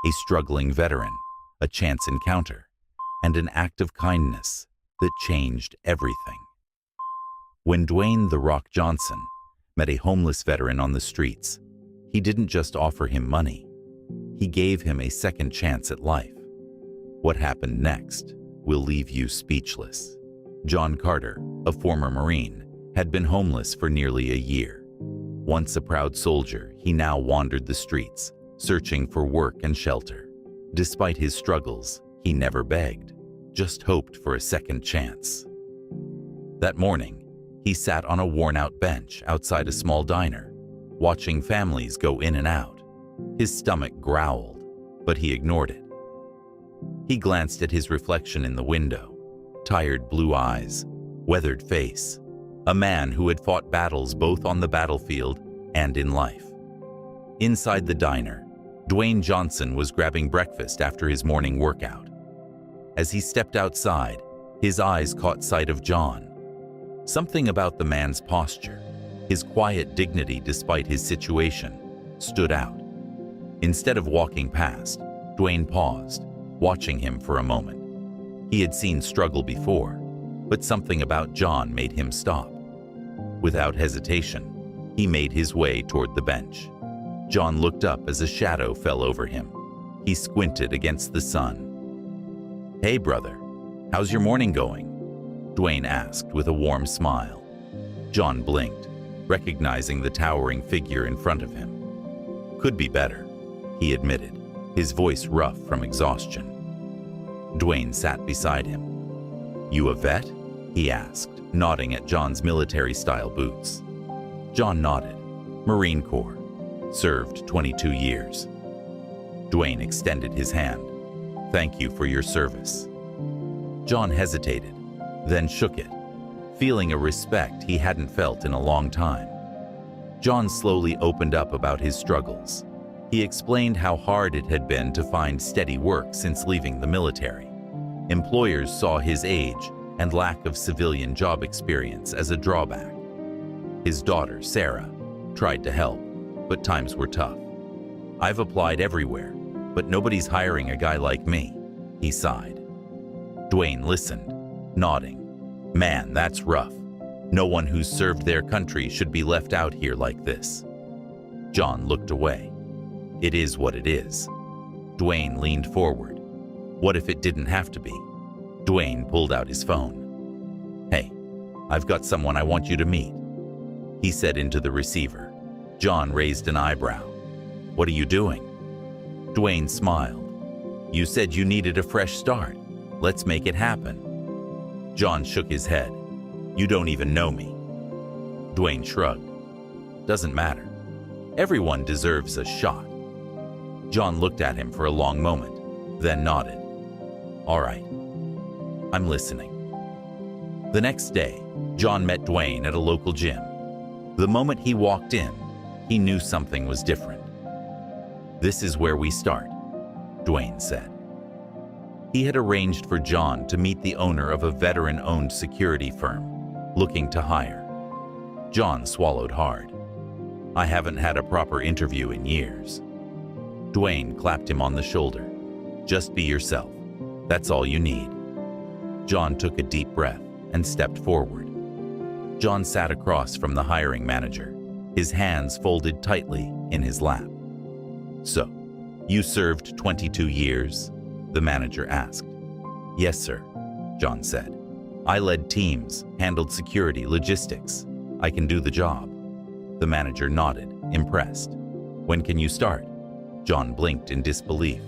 a struggling veteran, a chance encounter, and an act of kindness that changed everything. When Dwayne "The Rock" Johnson met a homeless veteran on the streets, he didn't just offer him money. He gave him a second chance at life. What happened next will leave you speechless. John Carter, a former Marine, had been homeless for nearly a year. Once a proud soldier, he now wandered the streets, searching for work and shelter. Despite his struggles, he never begged, just hoped for a second chance. That morning, he sat on a worn-out bench outside a small diner, watching families go in and out. His stomach growled, but he ignored it. He glanced at his reflection in the window, tired blue eyes, weathered face, a man who had fought battles both on the battlefield and in life. Inside the diner, Dwayne Johnson was grabbing breakfast after his morning workout. As he stepped outside, his eyes caught sight of John. Something about the man's posture, his quiet dignity despite his situation, stood out. Instead of walking past, Dwayne paused, watching him for a moment. He had seen struggle before, but something about John made him stop. Without hesitation, he made his way toward the bench. John looked up as a shadow fell over him. He squinted against the sun. "Hey, brother, how's your morning going?" Dwayne asked with a warm smile. John blinked, recognizing the towering figure in front of him. "Could be better," he admitted, his voice rough from exhaustion. Dwayne sat beside him. "You a vet?" he asked, nodding at John's military-style boots. John nodded. "Marine Corps. Served 22 years." Dwayne extended his hand. "Thank you for your service." John hesitated, then shook it, feeling a respect he hadn't felt in a long time. John slowly opened up about his struggles. He explained how hard it had been to find steady work since leaving the military. Employers saw his age and lack of civilian job experience as a drawback. His daughter, Sarah, tried to help, but times were tough. "I've applied everywhere, but nobody's hiring a guy like me," he sighed. Dwayne listened, nodding. "Man, that's rough. No one who's served their country should be left out here like this." John looked away. "It is what it is." Dwayne leaned forward. "What if it didn't have to be?" Dwayne pulled out his phone. "Hey, I've got someone I want you to meet," he said into the receiver. John raised an eyebrow. "What are you doing?" Dwayne smiled. "You said you needed a fresh start. Let's make it happen." John shook his head. "You don't even know me." Dwayne shrugged. "Doesn't matter. Everyone deserves a shot." John looked at him for a long moment, then nodded. "All right. I'm listening." The next day, John met Dwayne at a local gym. The moment he walked in, he knew something was different. "This is where we start," Dwayne said. He had arranged for John to meet the owner of a veteran-owned security firm, looking to hire. John swallowed hard. "I haven't had a proper interview in years." Dwayne clapped him on the shoulder. "Just be yourself. That's all you need." John took a deep breath and stepped forward. John sat across from the hiring manager, his hands folded tightly in his lap. "So, you served 22 years?" the manager asked. "Yes, sir," John said. "I led teams, handled security, logistics. I can do the job." The manager nodded, impressed. "When can you start?" John blinked in disbelief.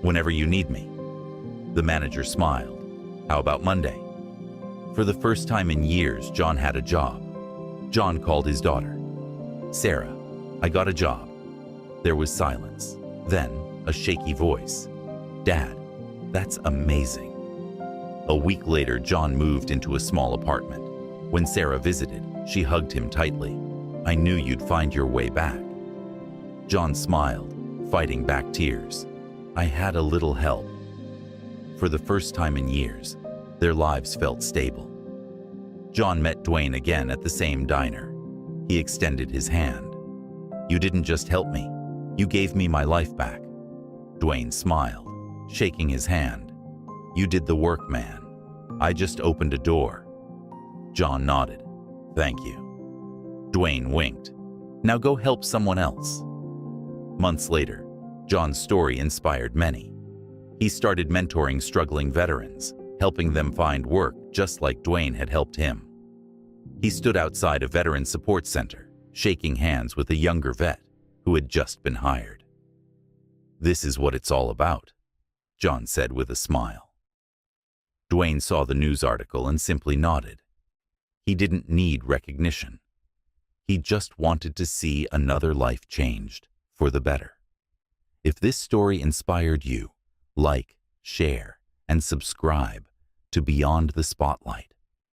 Whenever you need me." The manager smiled. "How about Monday?" For the first time in years, John had a job. John called his daughter. "Sarah, I got a job." There was silence. Then, a shaky voice. "Dad, that's amazing." A week later, John moved into a small apartment. When Sarah visited, she hugged him tightly. "I knew you'd find your way back." John smiled, fighting back tears. "I had a little help." For the first time in years, their lives felt stable. John met Dwayne again at the same diner. He extended his hand. "You didn't just help me, You gave me my life back. Dwayne smiled, shaking his hand. You did the work, man. I just opened a door. John nodded. Thank you. Dwayne winked. Now go help someone else. Months later, John's story inspired many. He started mentoring struggling veterans, helping them find work just like Dwayne had helped him. He stood outside a veteran support center, shaking hands with a younger vet who had just been hired. This is what it's all about, John said with a smile. Dwayne saw the news article and simply nodded. He didn't need recognition. He just wanted to see another life changed for the better. If this story inspired you, like, share, and subscribe to Beyond the Spotlight.